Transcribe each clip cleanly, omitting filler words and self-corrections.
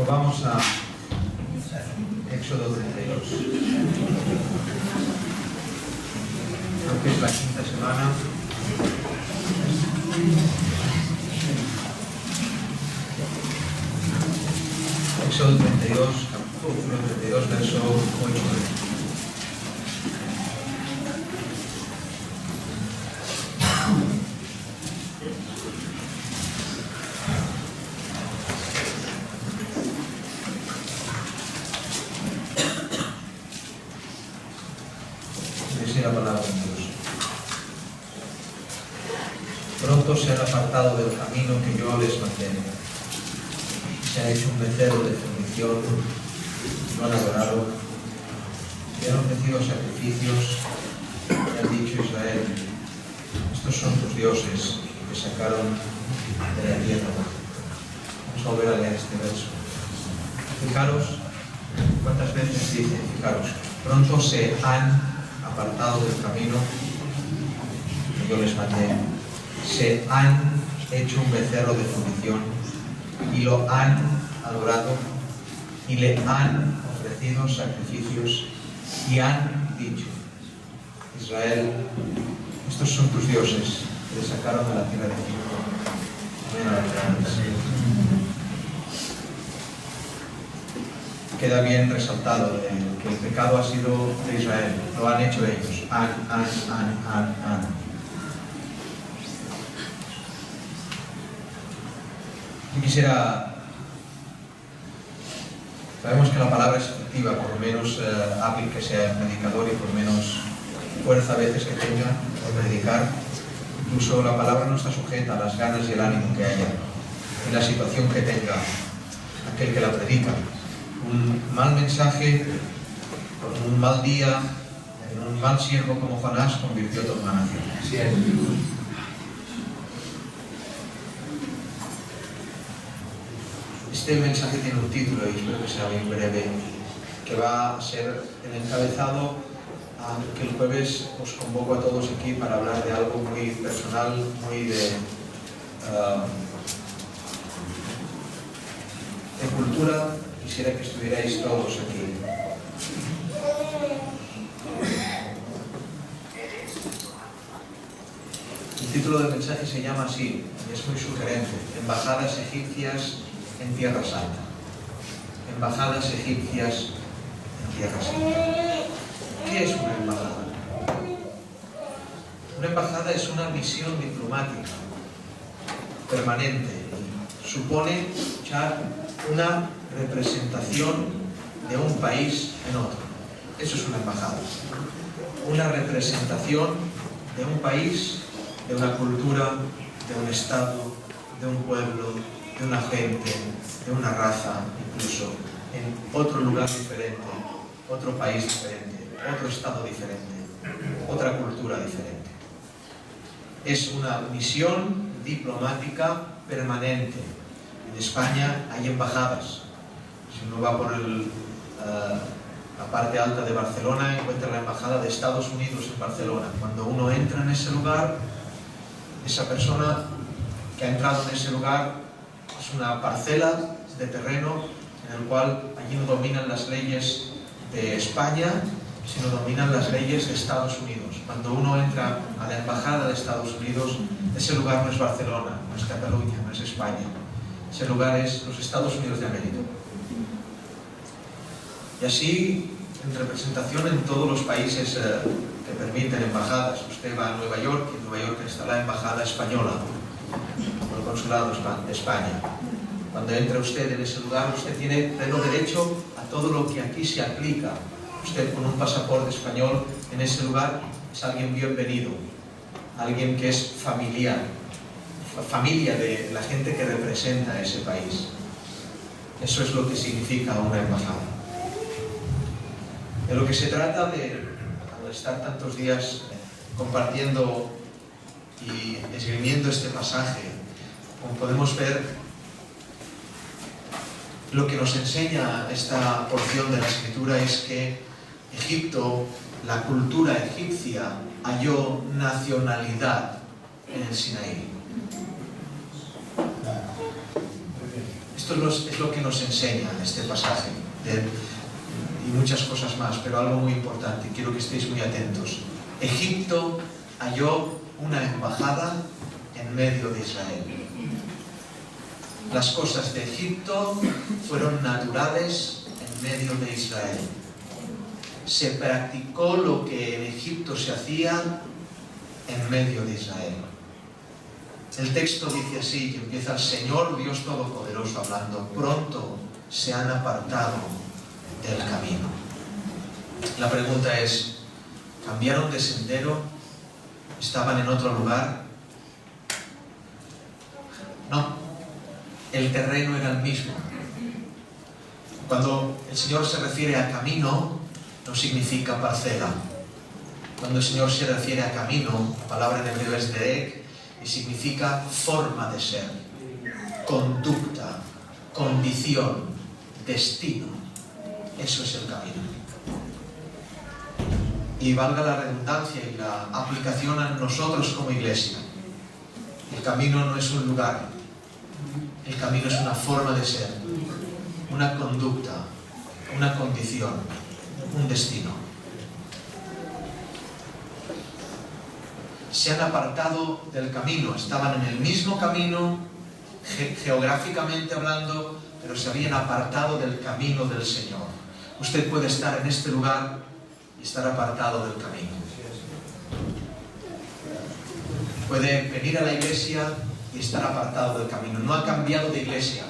Pues vamos a Éxodo 32. Creo que es la quinta semana. Éxodo 32, capítulo 32, verso 8. La palabra de Dios. Pronto se han apartado del camino que yo les mandé. Se ha hecho un becerro de fundición, lo han adorado, y han ofrecido sacrificios, y han dicho a Israel: estos son tus dioses que sacaron de la tierra. Vamos a volver a leer este verso. Fijaros cuántas veces dice: fijaros, pronto se han apartado del camino que yo les mandé, se han hecho un becerro de fundición y lo han adorado y le han ofrecido sacrificios y han dicho: Israel, estos son tus dioses que te sacaron de la tierra de Egipto. Amén. Queda bien resaltado que el pecado ha sido de Israel, lo han hecho ellos. Han. Yo quisiera, sabemos que la palabra es efectiva, por lo menos hábil que sea el predicador y por menos fuerza a veces que tenga al predicar. Incluso la palabra no está sujeta a las ganas y el ánimo que haya y la situación que tenga aquel que la predica. Un mal mensaje, con un mal día, en un mal siervo como Jonás, convirtió toda una nación. Sí. Este mensaje tiene un título, y espero que sea bien breve, que va a ser el encabezado que el jueves os convoco a todos aquí para hablar de algo muy personal, muy de cultura. Quisiera que estuvierais todos aquí. El título del mensaje se llama así, y es muy sugerente: Embajadas egipcias en Tierra Santa. Embajadas egipcias en Tierra Santa. ¿Qué es una embajada? Una embajada es una misión diplomática permanente. Supone echar una representación de un país en otro. Eso es una embajada. Una representación de un país, de una cultura, de un estado, de un pueblo, de una gente, de una raza, incluso en otro lugar diferente, otro país diferente, otro estado diferente, otra cultura diferente. Es una misión diplomática permanente. En España hay embajadas. Si uno va por la parte alta de Barcelona, encuentra la embajada de Estados Unidos en Barcelona. Cuando uno entra en ese lugar, esa persona que ha entrado en ese lugar es una parcela de terreno en el cual allí no dominan las leyes de España, sino dominan las leyes de Estados Unidos. Cuando uno entra a la embajada de Estados Unidos, ese lugar no es Barcelona, no es Cataluña, no es España. Ese lugar es los Estados Unidos de América. Y así, en representación en todos los países que permiten embajadas. Usted va a Nueva York, y en Nueva York está la embajada española, o el consulado de España. Cuando entra usted en ese lugar, usted tiene pleno derecho a todo lo que aquí se aplica. Usted con un pasaporte español en ese lugar es alguien bienvenido, alguien que es familia de la gente que representa a ese país. Eso es lo que significa una embajada. De lo que se trata al estar tantos días compartiendo y esgrimiendo este pasaje, como podemos ver, lo que nos enseña esta porción de la Escritura es que Egipto, la cultura egipcia, halló nacionalidad en el Sinaí. Esto es lo que nos enseña este pasaje y muchas cosas más, pero algo muy importante, quiero que estéis muy atentos. Egipto halló una embajada en medio de Israel. Las cosas de Egipto fueron naturales en medio de Israel. Se practicó lo que en Egipto se hacía en medio de Israel. El texto dice así, que empieza: el Señor Dios Todopoderoso hablando, pronto se han apartado del camino. La pregunta es, ¿cambiaron de sendero? ¿Estaban en otro lugar? No, el terreno era el mismo. Cuando el Señor se refiere a camino, no significa parcela. Cuando el Señor se refiere a camino, la palabra en hebreo es derek, y significa forma de ser, conducta, condición, destino. Eso es el camino. Y valga la redundancia y la aplicación a nosotros como iglesia. El camino no es un lugar. El camino es una forma de ser, una conducta, una condición, un destino. Se han apartado del camino, estaban en el mismo camino, geográficamente hablando, pero se habían apartado del camino del Señor. Usted puede estar en este lugar y estar apartado del camino. Puede venir a la iglesia y estar apartado del camino. No ha cambiado de iglesia,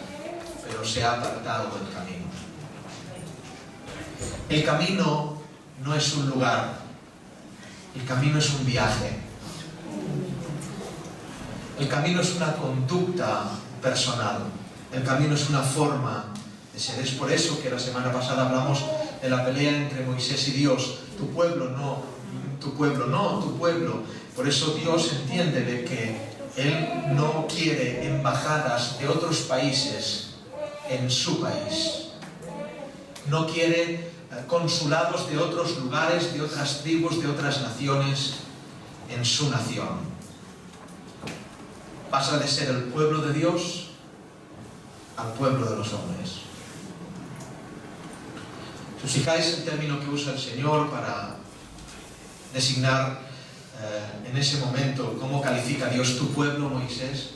pero se ha apartado del camino. El camino no es un lugar, el camino es un viaje. El camino es una conducta personal. El camino es una forma de ser. Es por eso que la semana pasada hablamos de la pelea entre Moisés y Dios. Tu pueblo no, tu pueblo no, tu pueblo. Por eso Dios entiende de que Él no quiere embajadas de otros países en su país. No quiere consulados de otros lugares, de otras tribus, de otras naciones en su nación. Pasa de ser el pueblo de Dios al pueblo de los hombres. Si os fijáis el término que usa el Señor para designar en ese momento cómo califica Dios tu pueblo, Moisés,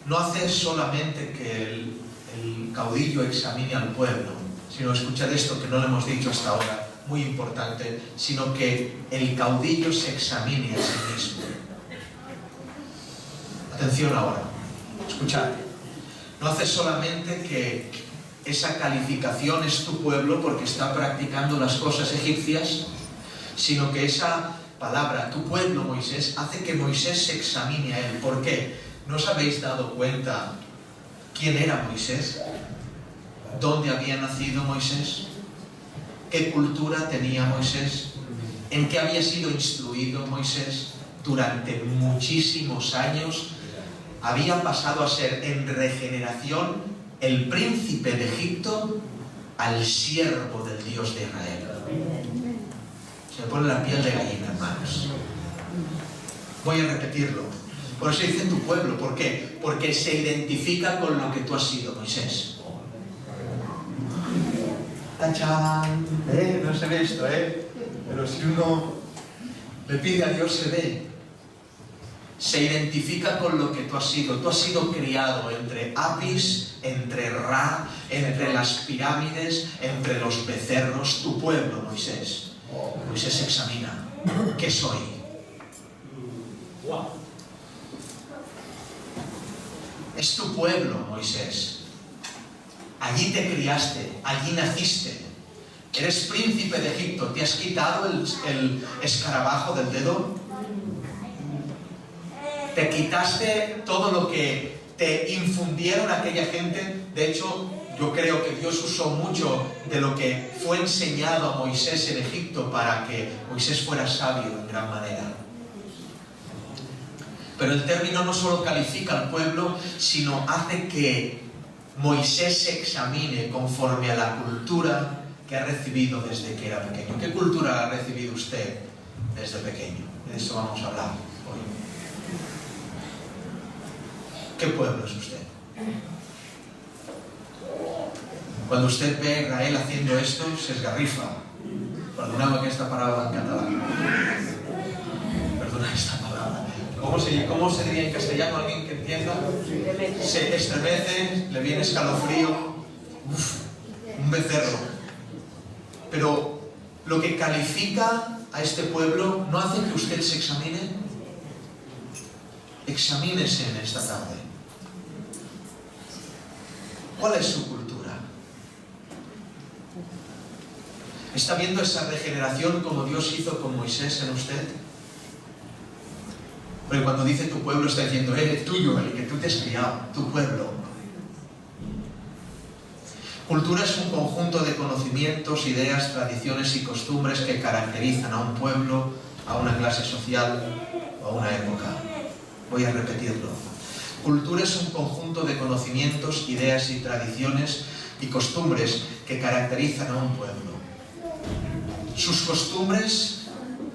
no hace solamente que el caudillo examine al pueblo, sino escuchad esto que no lo hemos dicho hasta ahora, muy importante, sino que el caudillo se examine a sí mismo. Atención ahora, escuchad. No hace solamente que esa calificación es tu pueblo porque está practicando las cosas egipcias, sino que esa palabra, tu pueblo, Moisés, hace que Moisés se examine a él. ¿Por qué? ¿No os habéis dado cuenta quién era Moisés? ¿Dónde había nacido Moisés? ¿Qué cultura tenía Moisés? ¿En qué había sido instruido Moisés? Durante muchísimos años había pasado a ser en regeneración el príncipe de Egipto al siervo del Dios de Israel. Se me pone la piel de gallina, hermanos. Voy a repetirlo. Por eso dice tu pueblo. ¿Por qué? Porque se identifica con lo que tú has sido, Moisés. ¡Tachán! No se ve esto, pero si uno le pide a Dios se ve. Se identifica con lo que tú has sido. Tú has sido criado entre Apis, entre Ra, entre las pirámides, entre los becerros. Tu pueblo, Moisés. Moisés se examina. ¿Qué soy? Es tu pueblo, Moisés. Allí te criaste, allí naciste. Eres príncipe de Egipto. ¿Te has quitado el escarabajo del dedo? ¿Te quitaste todo lo que te infundieron aquella gente? De hecho, yo creo que Dios usó mucho de lo que fue enseñado a Moisés en Egipto para que Moisés fuera sabio en gran manera. Pero el término no solo califica al pueblo, sino hace que Moisés se examine conforme a la cultura que ha recibido desde que era pequeño. ¿Qué cultura ha recibido usted desde pequeño? De eso vamos a hablar hoy. ¿Qué pueblo es usted? Cuando usted ve a Israel haciendo esto, se esgarrifa. Perdoneu aquesta paraula en català. Perdona esta palabra. ¿Cómo se diría en castellano? ¿Alguien que entienda? Se estremece, le viene escalofrío. Uf, un becerro. Pero lo que califica a este pueblo no hace que usted se examine. Examínese en esta tarde. ¿Cuál es su cultura? ¿Está viendo esa regeneración como Dios hizo con Moisés en usted? Porque cuando dice tu pueblo está diciendo, tuyo, el que tú te has criado, tu pueblo. Cultura es un conjunto de conocimientos, ideas, tradiciones y costumbres que caracterizan a un pueblo, a una clase social o a una época. Voy a repetirlo. Cultura es un conjunto de conocimientos, ideas y tradiciones y costumbres que caracterizan a un pueblo. Sus costumbres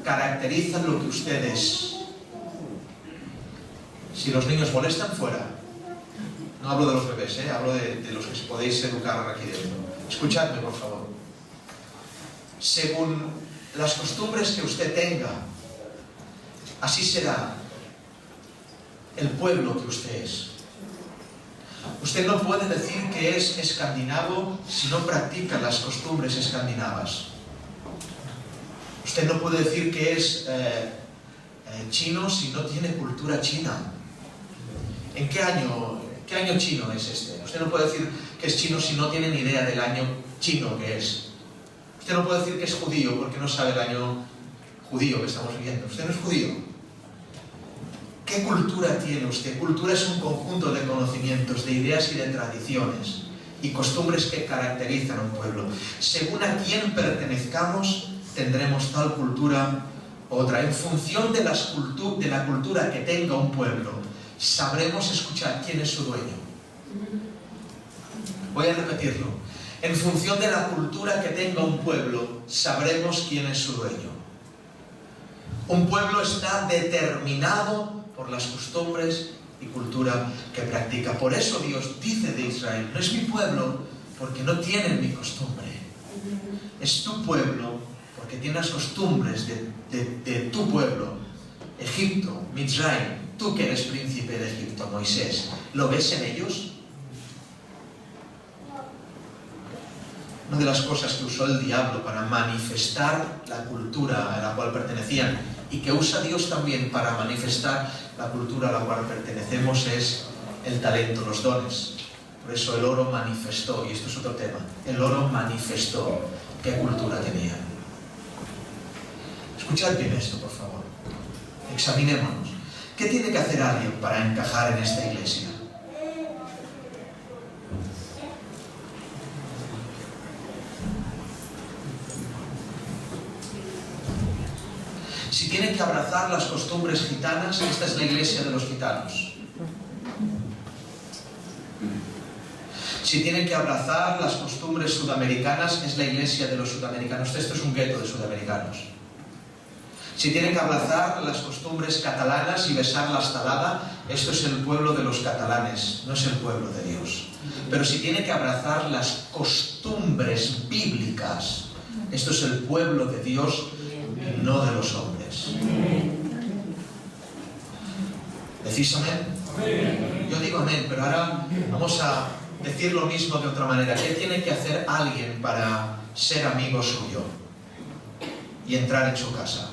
caracterizan lo que usted es. Si los niños molestan, fuera. No hablo de los bebés, hablo de los que podéis educar aquí dentro. Escuchadme, por favor. Según las costumbres que usted tenga, así será el pueblo que usted es. Usted no puede decir que es escandinavo si no practica las costumbres escandinavas. Usted no puede decir que es chino si no tiene cultura china. ¿En qué año chino es este? Usted no puede decir que es chino si no tiene ni idea del año chino que es. Usted no puede decir que es judío porque no sabe el año judío que estamos viviendo. Usted no es judío. ¿Qué cultura tiene usted? Cultura es un conjunto de conocimientos, de ideas y de tradiciones y costumbres que caracterizan a un pueblo. Según a quién pertenezcamos, tendremos tal cultura u otra. En función de la cultura que tenga un pueblo, sabremos escuchar quién es su dueño. Voy a repetirlo. En función de la cultura que tenga un pueblo, sabremos quién es su dueño. Un pueblo está determinado por las costumbres y cultura que practica. Por eso Dios dice de Israel, no es mi pueblo porque no tienen mi costumbre. Es tu pueblo porque tiene las costumbres de tu pueblo. Egipto, Mitzrayim, tú que eres príncipe de Egipto, Moisés, ¿lo ves en ellos? Una de las cosas que usó el diablo para manifestar la cultura a la cual pertenecían y que usa Dios también para manifestar la cultura a la cual pertenecemos es el talento, los dones. Por eso el oro manifestó, y esto es otro tema, el oro manifestó qué cultura tenía. Escuchad bien esto, por favor. Examinémonos. ¿Qué tiene que hacer alguien para encajar en esta iglesia? Si tiene que abrazar las costumbres gitanas, esta es la iglesia de los gitanos. Si tiene que abrazar las costumbres sudamericanas, es la iglesia de los sudamericanos. Esto es un gueto de sudamericanos. Si tiene que abrazar las costumbres catalanas y besar la estalada, esto es el pueblo de los catalanes, no es el pueblo de Dios. Pero si tiene que abrazar las costumbres bíblicas, esto es el pueblo de Dios, no de los hombres. ¿Decís amén? Yo digo amén, pero ahora vamos a decir lo mismo de otra manera. ¿Qué tiene que hacer alguien para ser amigo suyo y entrar en su casa?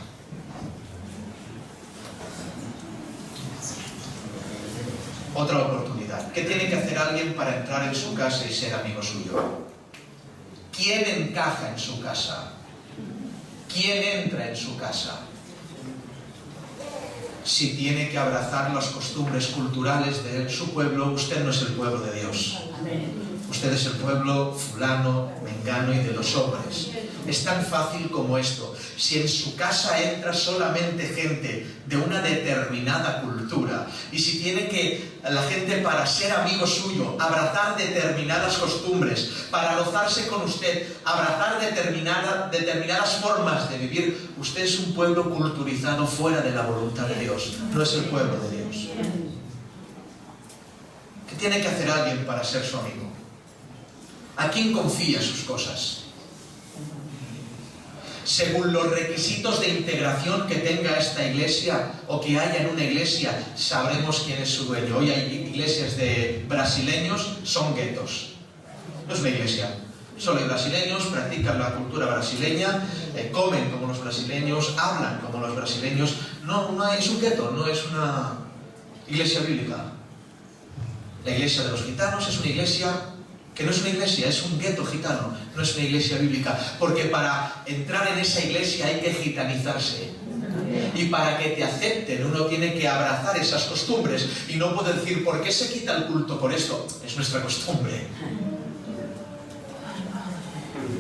Otra oportunidad. ¿Qué tiene que hacer alguien para entrar en su casa y ser amigo suyo? ¿Quién encaja en su casa? ¿Quién entra en su casa? Si tiene que abrazar las costumbres culturales de su pueblo, usted no es el pueblo de Dios. Usted es el pueblo fulano, mengano y de los hombres. Es tan fácil como esto. Si en su casa entra solamente gente de una determinada cultura, y si tiene que la gente, para ser amigo suyo, abrazar determinadas costumbres, para rozarse con usted, abrazar determinadas formas de vivir, usted es un pueblo culturizado fuera de la voluntad de Dios. No es el pueblo de Dios. ¿Qué tiene que hacer alguien para ser su amigo? ¿A quién confía sus cosas? Según los requisitos de integración que tenga esta iglesia o que haya en una iglesia, sabremos quién es su dueño. Hoy hay iglesias de brasileños, son guetos. No es una iglesia. Solo hay brasileños, practican la cultura brasileña, comen como los brasileños, hablan como los brasileños. No es un gueto, no es una iglesia bíblica. La iglesia de los gitanos es una iglesia que no es una iglesia, es un gueto gitano, no es una iglesia bíblica, porque para entrar en esa iglesia hay que gitanizarse. Y para que te acepten uno tiene que abrazar esas costumbres y no puede decir, ¿por qué se quita el culto por esto? Es nuestra costumbre.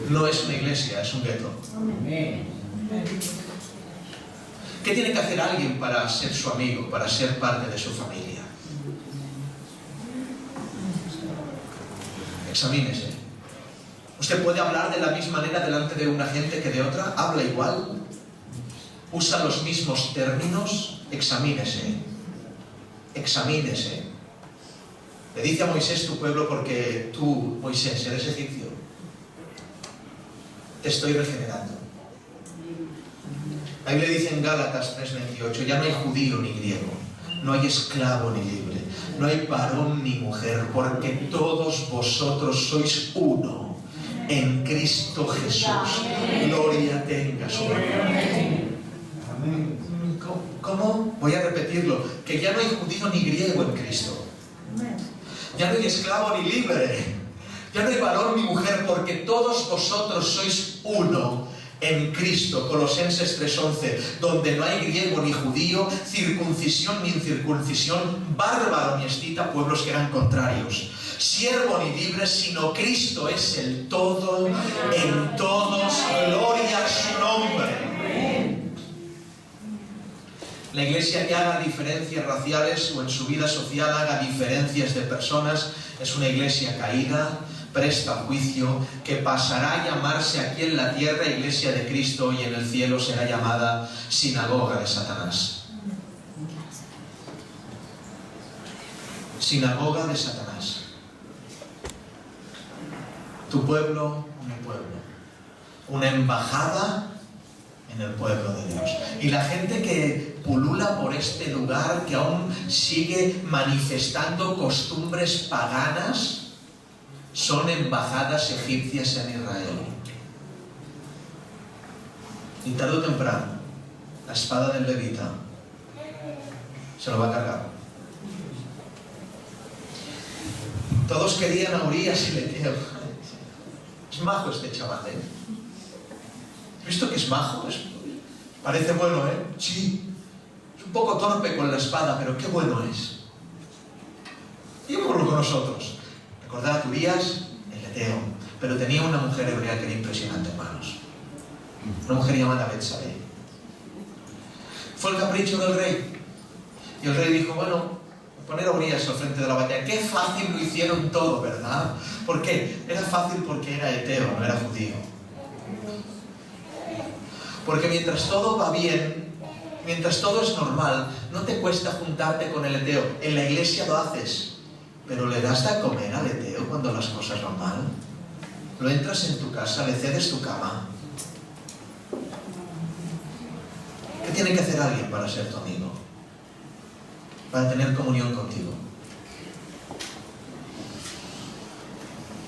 No es una iglesia, es un gueto. ¿Qué tiene que hacer alguien para ser su amigo, para ser parte de su familia? Examínese. ¿Usted puede hablar de la misma manera delante de una gente que de otra? ¿Habla igual? ¿Usa los mismos términos? Examínese. Examínese. Le dice a Moisés tu pueblo porque tú, Moisés, eres egipcio. Te estoy regenerando. Ahí le dice en Gálatas 3:28, ya no hay judío ni griego, no hay esclavo ni libre, no hay varón ni mujer, porque todos vosotros sois uno en Cristo Jesús. Gloria tenga su nombre. ¿Cómo? Voy a repetirlo, que ya no hay judío ni griego en Cristo. Ya no hay esclavo ni libre, ya no hay varón ni mujer, porque todos vosotros sois uno en Cristo. Colosenses 3:11, donde no hay griego ni judío, circuncisión ni incircuncisión, bárbaro ni escita, pueblos que eran contrarios, siervo ni libre, sino Cristo es el todo en todos. Gloria a su nombre. La iglesia que haga diferencias raciales o en su vida social haga diferencias de personas es una iglesia caída, presta a juicio, que pasará a llamarse aquí en la tierra iglesia de Cristo y en el cielo será llamada sinagoga de Satanás. Sinagoga de Satanás. Tu pueblo, mi pueblo. Una embajada en el pueblo de Dios. Y la gente que pulula por este lugar, que aún sigue manifestando costumbres paganas, son embajadas egipcias en Israel. Y tarde o temprano, la espada del levita se lo va a cargar. Todos querían a Urías y Leteo. Es majo este chaval, ¿eh? ¿Has visto que es majo? Parece bueno, ¿eh? Sí. Es un poco torpe con la espada, pero qué bueno es. Llevémoslo con nosotros. Recordad a Urías, el Leteo, pero tenía una mujer hebrea que era impresionante, hermanos. Una mujer llamada Betsabé. Fue el capricho del rey. Y el rey dijo, bueno, poner a Urías al frente de la batalla. Qué fácil lo hicieron todo, ¿verdad? ¿Por qué? Era fácil porque era heteo, no era judío. Porque mientras todo va bien, mientras todo es normal, no te cuesta juntarte con el heteo. En la iglesia lo haces. Pero le das de comer al heteo cuando las cosas van mal. Lo entras en tu casa, le cedes tu cama. ¿Qué tiene que hacer alguien para ser tu amigo? Para tener comunión contigo.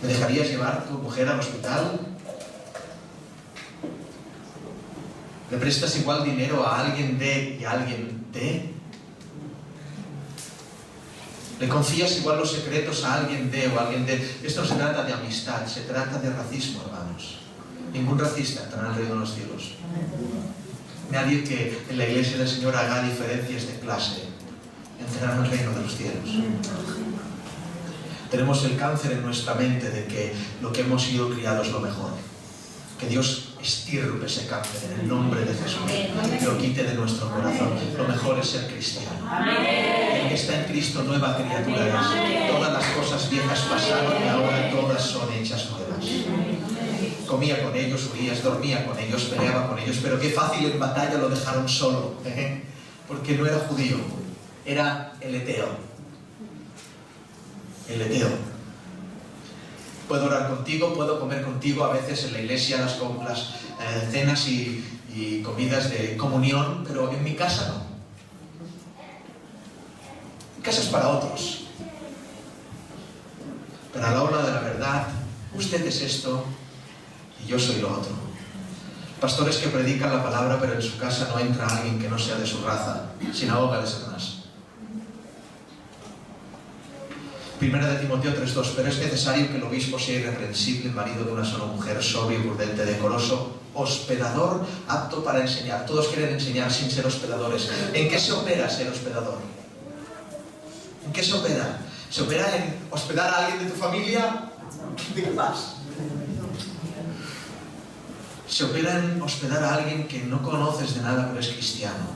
¿Me dejarías llevar a tu mujer al hospital? ¿Le prestas igual dinero a alguien de y a alguien de? ¿Le confías igual los secretos a alguien de o a alguien de? Esto no se trata de amistad, se trata de racismo, hermanos. Ningún racista entrará en el reino de los cielos. Nadie que en la iglesia del Señor haga diferencias de clase entrará en el reino de los cielos. Tenemos el cáncer en nuestra mente de que lo que hemos sido criados es lo mejor. Que Dios estirpe ese cáncer en el nombre de Jesús, que lo quite de nuestro corazón. Lo mejor es ser cristiano. El que está en Cristo, nueva criatura es. Todas las cosas viejas pasaron y ahora todas son hechas nuevas. Comía con ellos, Urías, dormía con ellos, peleaba con ellos, pero qué fácil en batalla lo dejaron solo, porque no era judío, era el heteo. El heteo. Puedo orar contigo, puedo comer contigo, a veces en la iglesia, las cenas y comidas de comunión, pero en mi casa no. Mi casa es para otros. Pero a la hora de la verdad, usted es esto y yo soy lo otro. Pastores que predican la palabra, pero en su casa no entra alguien que no sea de su raza. Sinagoga de Satanás. Primera de Timoteo 3:2. Pero es necesario que el obispo sea irreprensible, marido de una sola mujer, sobrio, prudente, decoroso, hospedador, apto para enseñar. Todos quieren enseñar sin ser hospedadores. ¿En qué se opera ser hospedador? ¿En qué se opera? ¿Se opera en hospedar a alguien de tu familia? ¿De qué más? Se opera en hospedar a alguien que no conoces de nada, pero es cristiano.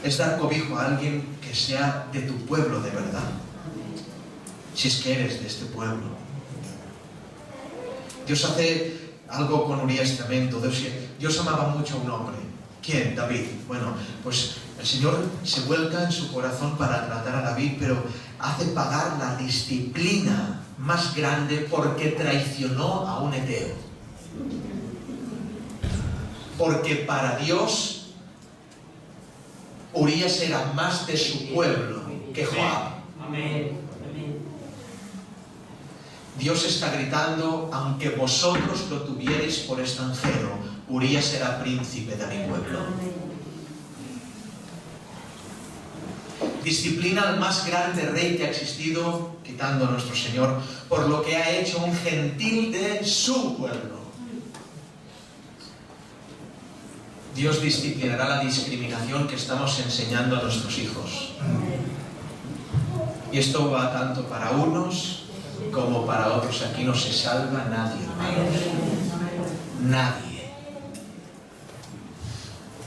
Es dar cobijo a alguien que sea de tu pueblo de verdad. Si es que eres de este pueblo. Dios hace algo con Urías tremendo. Dios amaba mucho a un hombre. ¿Quién? David. Bueno, pues el Señor se vuelca en su corazón para tratar a David, pero hace pagar la disciplina más grande porque traicionó a un heteo. Porque para Dios Urías era más de su pueblo que Joab. Amén. Dios está gritando, aunque vosotros lo tuvierais por extranjero, Urías era príncipe de mi pueblo. Disciplina al más grande rey que ha existido, quitando a nuestro Señor, por lo que ha hecho un gentil de su pueblo. Dios disciplinará la discriminación que estamos enseñando a nuestros hijos. Y esto va tanto para unos como para otros. Aquí no se salva nadie, hermanos. Nadie.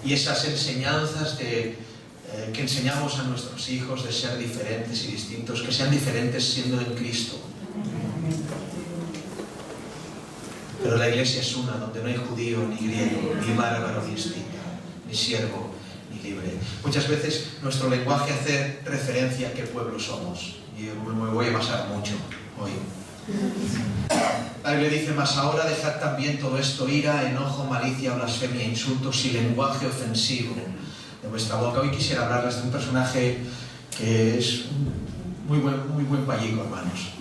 Y esas enseñanzas que enseñamos a nuestros hijos de ser diferentes y distintos, que sean diferentes siendo en Cristo. Pero la iglesia es una, donde no hay judío, ni griego, ni bárbaro, ni escita, ni siervo, ni libre. Muchas veces nuestro lenguaje hace referencia a qué pueblo somos. Y me voy a basar mucho hoy. La Biblia dice, mas ahora dejad también todo esto, ira, enojo, malicia, blasfemia, insultos y lenguaje ofensivo de vuestra boca. Hoy quisiera hablarles de un personaje que es muy buen payico, hermanos.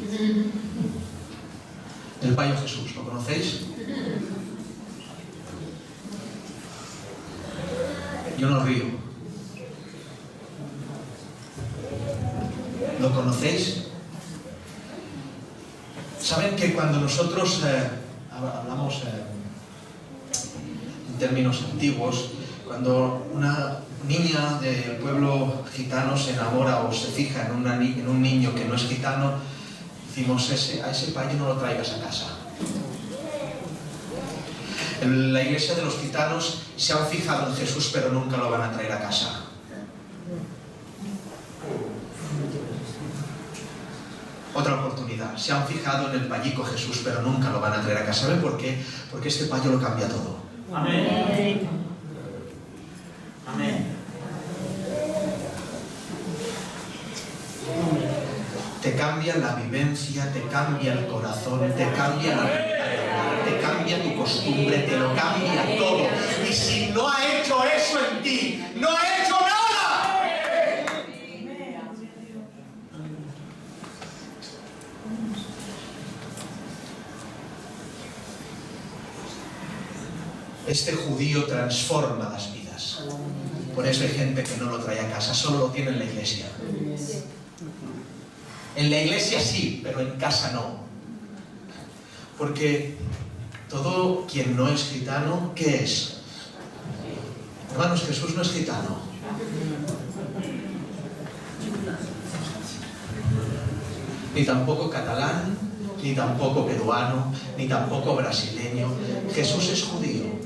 El payo Jesús, ¿lo conocéis? Yo no río. ¿Lo conocéis? ¿Saben que cuando nosotros hablamos en términos antiguos, cuando una niña del pueblo gitano se enamora o se fija en un niño que no es gitano, decimos, a ese payo no lo traigas a casa? En la iglesia de los gitanos se han fijado en Jesús, pero nunca lo van a traer a casa. Otra oportunidad. Se han fijado en el payico Jesús, pero nunca lo van a traer a casa. ¿Saben por qué? Porque este payo lo cambia todo. Amén. Amén. Te cambia la vivencia, te cambia el corazón, te cambia la mentalidad, te cambia tu costumbre, te lo cambia todo. Y si no ha hecho eso en ti, no ha hecho nada. Este judío transforma las vidas. Por eso hay gente que no lo trae a casa, solo lo tiene en la iglesia. En la iglesia sí, pero en casa no. Porque todo quien no es gitano, ¿qué es? Hermanos, Jesús no es gitano. Ni tampoco catalán, ni tampoco peruano, ni tampoco brasileño. Jesús es judío.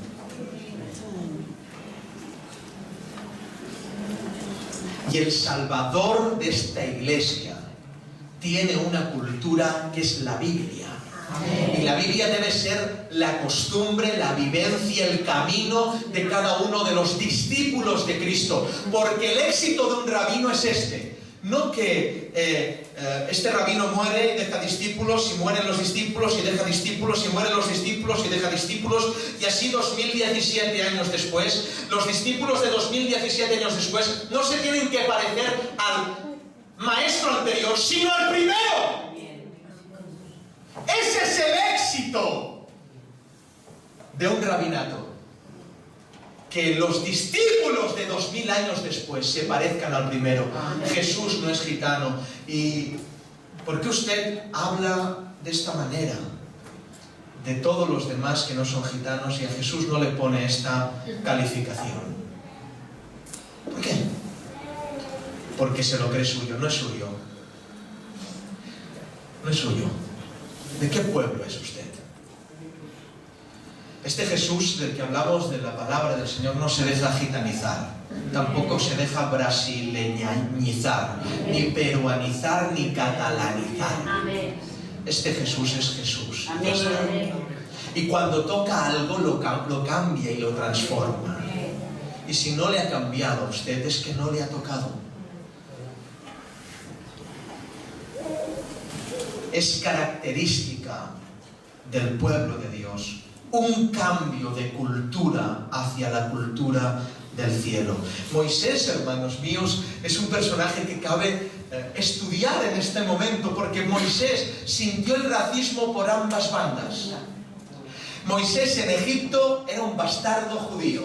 Y el Salvador de esta iglesia tiene una cultura que es la Biblia. Y la Biblia debe ser la costumbre, la vivencia, el camino de cada uno de los discípulos de Cristo. Porque el éxito de un rabino es este: No que este rabino muere y deja discípulos, y mueren los discípulos y deja discípulos, y mueren los discípulos y deja discípulos, y así 2017 años después, los discípulos de 2017 años después no se tienen que parecer al maestro anterior, sino al primero. Ese es el éxito de un rabinato. Que los discípulos de 2000 años después se parezcan al primero. Jesús no es gitano. ¿Y por qué usted habla de esta manera de todos los demás que no son gitanos y a Jesús no le pone esta calificación? ¿Por qué? Porque se lo cree suyo. No es suyo. No es suyo. ¿De qué pueblo es usted? Este Jesús del que hablamos de la palabra del Señor no se deja gitanizar, tampoco se deja brasileñizar, ni peruanizar, ni catalanizar. Este Jesús es Jesús. Y cuando toca algo lo cambia y lo transforma. Y si no le ha cambiado a usted es que no le ha tocado. Es característica del pueblo de Dios un cambio de cultura hacia la cultura del cielo. Moisés, hermanos míos, es un personaje que cabe estudiar en este momento, porque Moisés sintió el racismo por ambas bandas. Moisés en Egipto era un bastardo judío.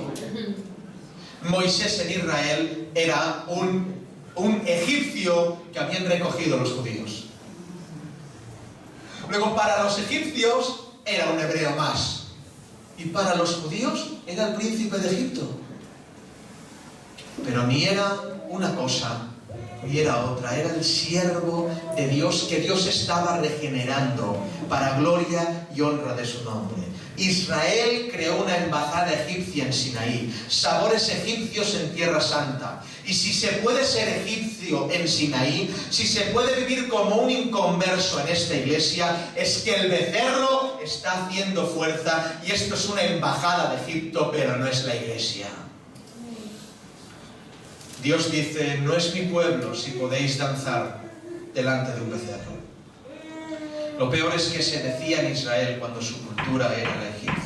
Moisés en Israel era un egipcio que habían recogido los judíos. Luego, para los egipcios era un hebreo más. Y para los judíos era el príncipe de Egipto. Pero ni era una cosa, ni era otra. Era el siervo de Dios que Dios estaba regenerando para gloria y honra de su nombre. Israel creó una embajada egipcia en Sinaí, sabores egipcios en Tierra Santa. Y si se puede ser egipcio en Sinaí, si se puede vivir como un inconverso en esta iglesia, es que el becerro está haciendo fuerza y esto es una embajada de Egipto, pero no es la iglesia. Dios dice, no es mi pueblo si podéis danzar delante de un becerro. Lo peor es que se decía en Israel cuando su cultura era la egipcia.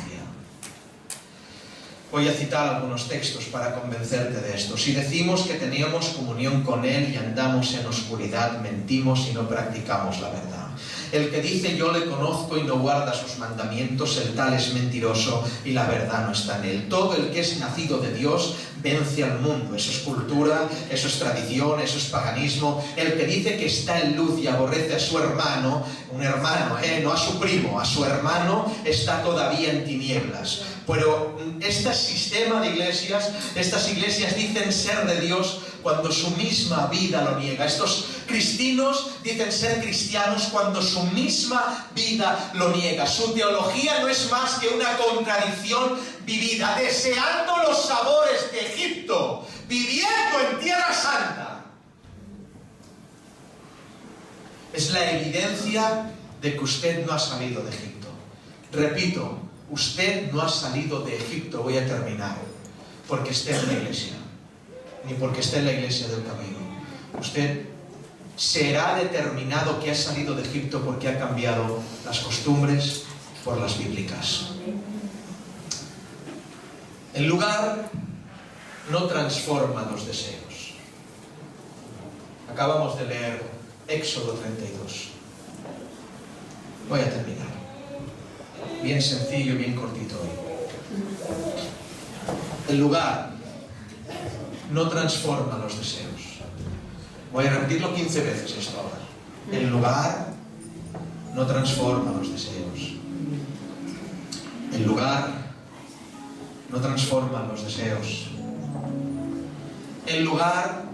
Voy a citar algunos textos para convencerte de esto. Si decimos que teníamos comunión con Él y andamos en oscuridad, mentimos y no practicamos la verdad. El que dice yo le conozco y no guarda sus mandamientos, el tal es mentiroso y la verdad no está en él. Todo el que es nacido de Dios vence al mundo. Eso es cultura, eso es tradición, eso es paganismo. El que dice que está en luz y aborrece a su hermano, un hermano, no a su primo, a su hermano, está todavía en tinieblas. Pero este sistema de iglesias, estas iglesias dicen ser de Dios cuando su misma vida lo niega. Estos cristinos dicen ser cristianos cuando su misma vida lo niega. Su teología no es más que una contradicción vivida, deseando los sabores de Egipto, viviendo en Tierra Santa. Es la evidencia de que usted no ha salido de Egipto. Repito, usted no ha salido de Egipto, voy a terminar, porque esté en la iglesia, ni porque esté en la iglesia del camino. Usted será determinado que ha salido de Egipto porque ha cambiado las costumbres por las bíblicas. El lugar no transforma los deseos. Acabamos de leer Éxodo 32. Voy a terminar. Bien sencillo y bien cortito hoy. El lugar no transforma los deseos. Voy a repetirlo 15 veces esto ahora. El lugar no transforma los deseos. El lugar no transforma los deseos. El lugar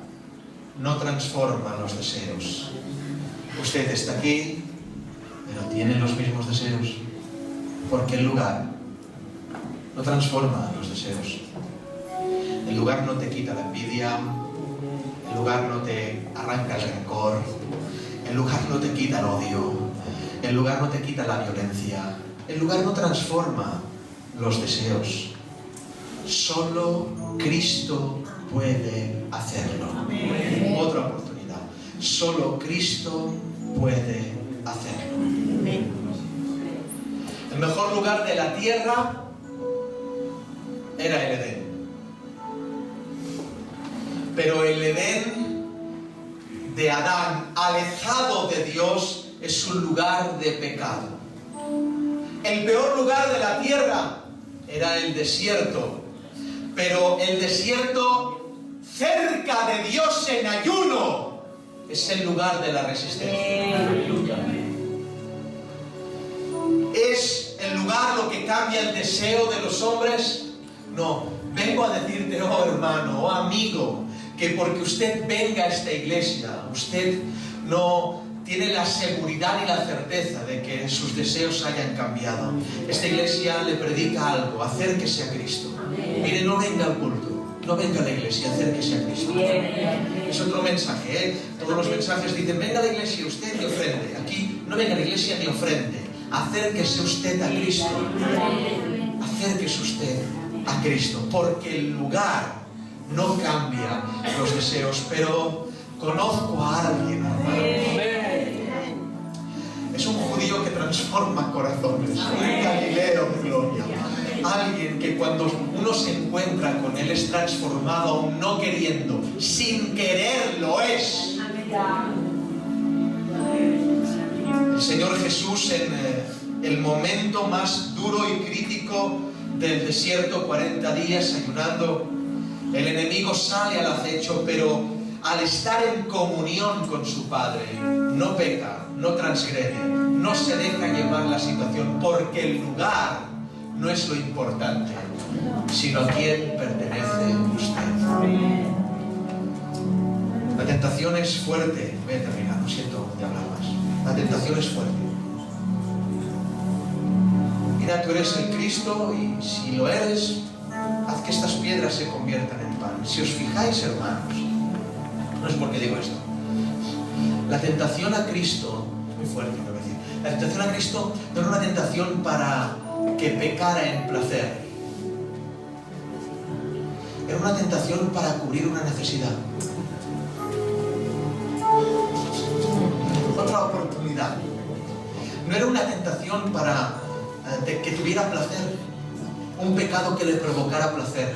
no transforma los deseos. Usted está aquí, pero tiene los mismos deseos. Porque el lugar no transforma los deseos. El lugar no te quita la envidia. El lugar no te arranca el rencor. El lugar no te quita el odio. El lugar no te quita la violencia. El lugar no transforma los deseos. Solo Cristo puede hacerlo. Amén. Otra oportunidad. Solo Cristo puede hacerlo. El mejor lugar de la tierra era el Edén. Pero el Edén de Adán, alejado de Dios, es un lugar de pecado. El peor lugar de la tierra era el desierto. Pero el desierto cerca de Dios en ayuno es el lugar de la resistencia. ¿Es el lugar lo que cambia el deseo de los hombres? No. Vengo a decirte, oh hermano, oh amigo, que porque usted venga a esta iglesia, usted no tiene la seguridad y la certeza de que sus deseos hayan cambiado. Esta iglesia le predica algo: acérquese a Cristo. Mire, no venga al culto, no venga a la iglesia, acérquese a Cristo. Es otro mensaje, ¿eh? Todos los mensajes dicen, venga a la iglesia usted y ofrende. Aquí, no venga a la iglesia ni ofrende. Acérquese usted a Cristo. Acérquese usted a Cristo, porque el lugar no cambia los deseos. Pero conozco a alguien, hermano. Es un judío que transforma corazones, un Galileo de gloria. Alguien que cuando uno se encuentra con él es transformado, aún no queriendo, sin querer lo es. El Señor Jesús, en el momento más duro y crítico del desierto, 40 días ayunando, el enemigo sale al acecho, pero al estar en comunión con su Padre, no peca, no transgrede, no se deja llevar la situación, porque el lugar no es lo importante, sino a quién pertenece usted. La tentación es fuerte. Voy a terminar, no siento de hablar más. La tentación es fuerte. Mira, tú eres el Cristo, y si lo eres, haz que estas piedras se conviertan en pan. Si os fijáis, hermanos, no es porque digo esto, la tentación a Cristo, muy fuerte, quiero decir, la tentación a Cristo no era una tentación para que pecara en placer. Era una tentación para cubrir una necesidad. Otra oportunidad. No era una tentación para que tuviera placer, un pecado que le provocara placer.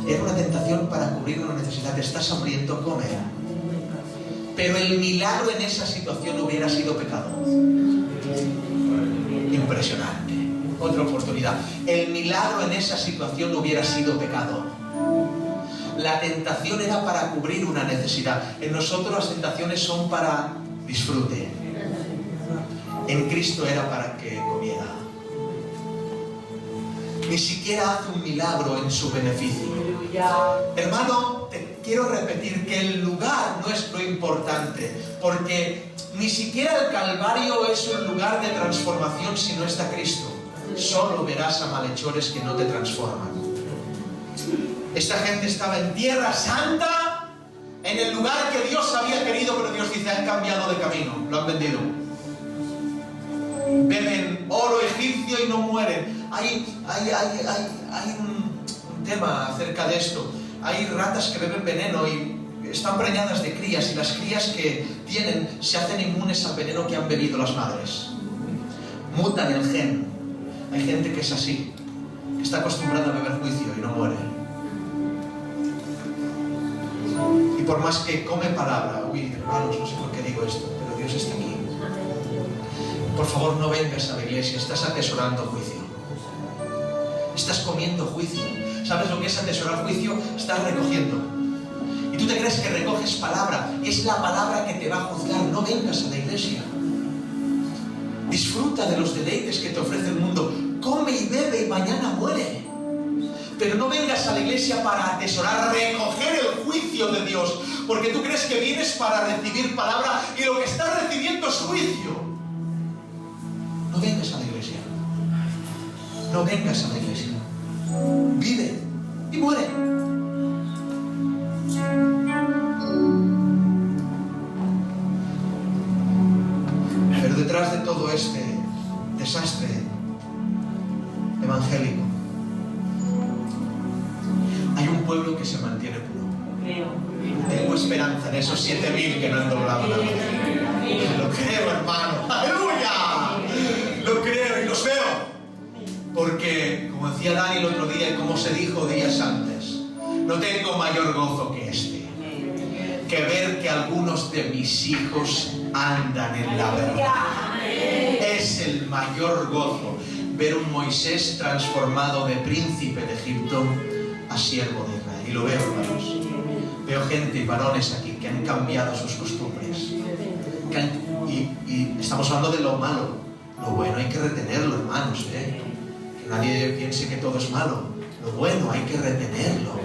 Era una tentación para cubrir una necesidad. ¿Estás hambriento? Come. Pero el milagro en esa situación hubiera sido pecado. Impresionante. Otra oportunidad. El milagro en esa situación hubiera sido pecado. La tentación era para cubrir una necesidad. En nosotros las tentaciones son para disfrute. En Cristo era para que comiera. Ni siquiera hace un milagro en su beneficio. Hermano, te quiero repetir que el lugar no es lo importante, porque ni siquiera el Calvario es un lugar de transformación si no está Cristo. Solo verás a malhechores que no te transforman. Esta gente estaba en Tierra Santa, en el lugar que Dios había querido, pero Dios dice, han cambiado de camino, lo han vendido. Beben oro egipcio y no mueren. Hay un tema acerca de esto. Hay ratas que beben veneno y están preñadas de crías, y las crías que tienen se hacen inmunes al veneno que han bebido las madres. Mutan el gen. Hay gente que es así, que está acostumbrada a beber juicio y no muere. Y por más que come palabra, uy, hermanos, no sé por qué digo esto, pero Dios está aquí. Por favor, no vengas a la iglesia, estás atesorando juicio. Estás comiendo juicio. ¿Sabes lo que es atesorar juicio? Estás recogiendo. Y tú te crees que recoges palabra, y es la palabra que te va a juzgar. No vengas a la iglesia. Disfruta de los deleites que te ofrece el mundo. Come y bebe y mañana muere. Pero no vengas a la iglesia para atesorar, recoger el juicio de Dios. Porque tú crees que vienes para recibir palabra y lo que estás recibiendo es juicio. No vengas a la iglesia. No vengas a la iglesia. Vive y muere. Pero detrás de todo este desastre evangélico hay un pueblo que se mantiene puro. Tengo esperanza. esperanza en esos 7.000 que no han doblado la rodilla. Lo creo, hermano. ¡Aleluya! Lo creo y los veo. Porque, como decía Dani el otro día y como se dijo días antes, no tengo mayor gozo que este, que ver que algunos de mis hijos andan en la verdad. Es el mayor gozo ver un Moisés transformado de príncipe de Egipto a siervo de Israel. Y lo veo, hermanos. Veo gente y varones aquí que han cambiado sus costumbres. Y estamos hablando de lo malo. Lo bueno hay que retenerlo, hermanos, Que nadie piense que todo es malo. Lo bueno hay que retenerlo.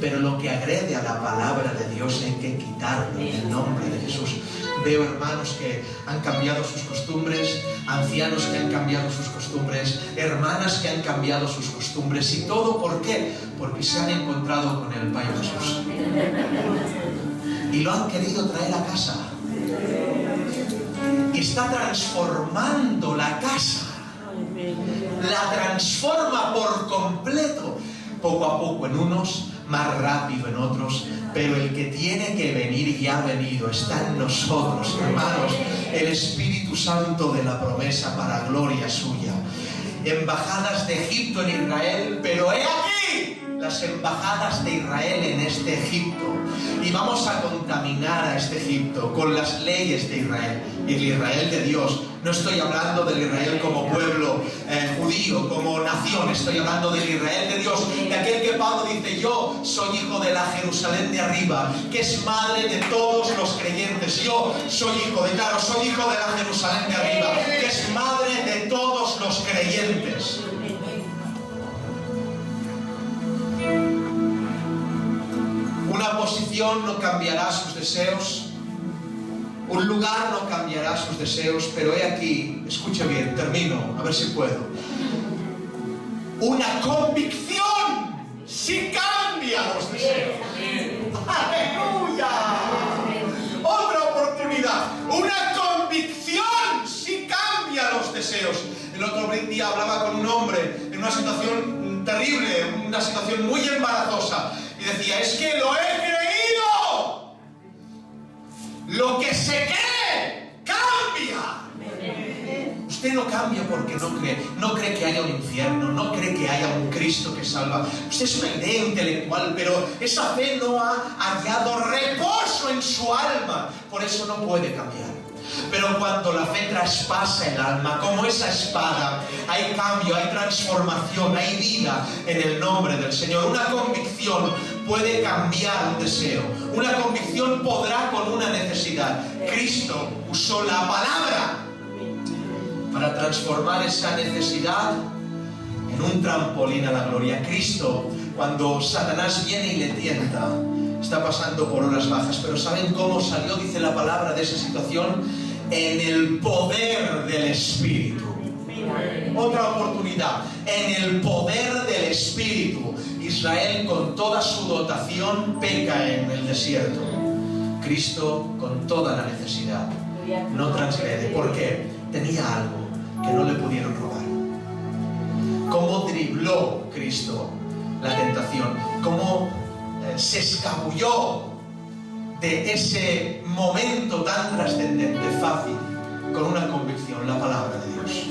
Pero lo que agrede a la palabra de Dios hay que quitarlo en el nombre de Jesús. Veo hermanos que han cambiado sus costumbres, ancianos que han cambiado sus costumbres, hermanas que han cambiado sus costumbres. ¿Y todo por qué? Porque se han encontrado con el Payo Jesús. Y lo han querido traer a casa. Y está transformando la casa. La transforma por completo. Poco a poco en unos, más rápido en otros, pero el que tiene que venir y ha venido está en nosotros, hermanos. El Espíritu Santo de la promesa para gloria suya. Embajadas de Egipto en Israel, pero he aquí las embajadas de Israel en este Egipto. Y vamos a contaminar a este Egipto con las leyes de Israel. Y el Israel de Dios. No estoy hablando del Israel como pueblo judío, como nación. Estoy hablando del Israel de Dios. De aquel que Pablo dice, yo soy hijo de la Jerusalén de arriba, que es madre de todos los creyentes. Yo soy hijo de, claro, soy hijo de la Jerusalén de arriba, que es madre de todos los creyentes. Una posición no cambiará sus deseos. Un lugar no cambiará sus deseos, pero he aquí, escuche bien, termino, a ver si puedo. Una convicción sí cambia los deseos. ¡Aleluya! Otra oportunidad. Una convicción sí cambia los deseos. El otro día hablaba con un hombre en una situación terrible, una situación muy embarazosa, y decía, es que lo he creído. Lo que se cree cambia. Usted no cambia porque no cree. No cree que haya un infierno, no cree que haya un Cristo que salva. Usted es una idea intelectual, pero esa fe no ha hallado reposo en su alma. Por eso no puede cambiar. Pero cuando la fe traspasa el alma, como esa espada, hay cambio, hay transformación, hay vida en el nombre del Señor. Una convicción puede cambiar un deseo. Una convicción podrá con una necesidad. Cristo usó la palabra para transformar esa necesidad en un trampolín a la gloria. Cristo, cuando Satanás viene y le tienta, está pasando por horas bajas, pero ¿saben cómo salió? Dice la palabra de esa situación, en el poder del Espíritu. Otra oportunidad, en el poder del Espíritu. Israel con toda su dotación peca en el desierto. Cristo con toda la necesidad no transgrede. ¿Por qué? Tenía algo que no le pudieron robar. ¿Cómo dribló Cristo la tentación? ¿Cómo se escabulló de ese momento tan trascendente, fácil, con una convicción, la palabra de Dios?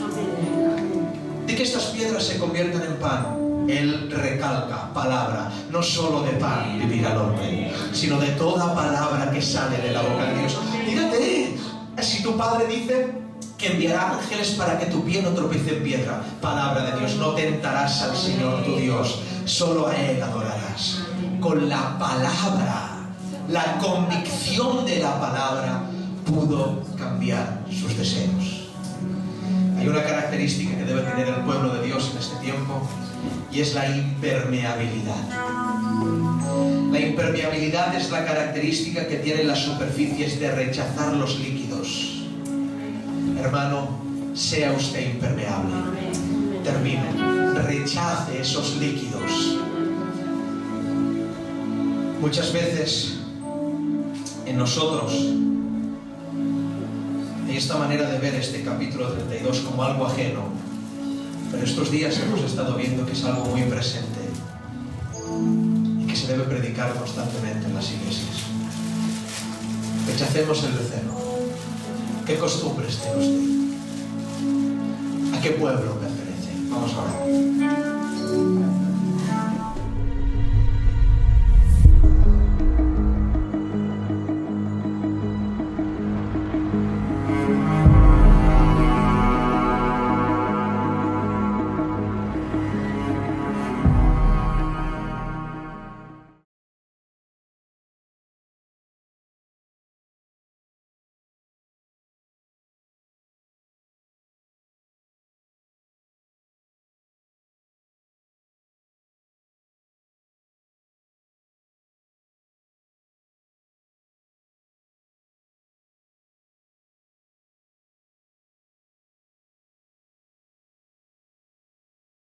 De que estas piedras se conviertan en pan. Él recalca, palabra, no solo de pan vivirá el hombre, sino de toda palabra que sale de la boca de Dios. Fíjate, si tu Padre dice que enviará ángeles para que tu pie no tropiece en piedra, palabra de Dios, no tentarás al Señor tu Dios, solo a Él adorarás. Con la palabra, la convicción de la palabra pudo cambiar sus deseos. Hay una característica que debe tener el pueblo de Dios en este tiempo, y es la impermeabilidad. La impermeabilidad es la característica que tienen las superficies de rechazar los líquidos. Hermano, sea usted impermeable. Termine. Rechace esos líquidos. Muchas veces en nosotros hay esta manera de ver este capítulo 32 como algo ajeno, pero estos días hemos estado viendo que es algo muy presente y que se debe predicar constantemente en las iglesias. Rechacemos el becerro. ¿Qué costumbres tiene usted? ¿A qué pueblo pertenece? Vamos a ver.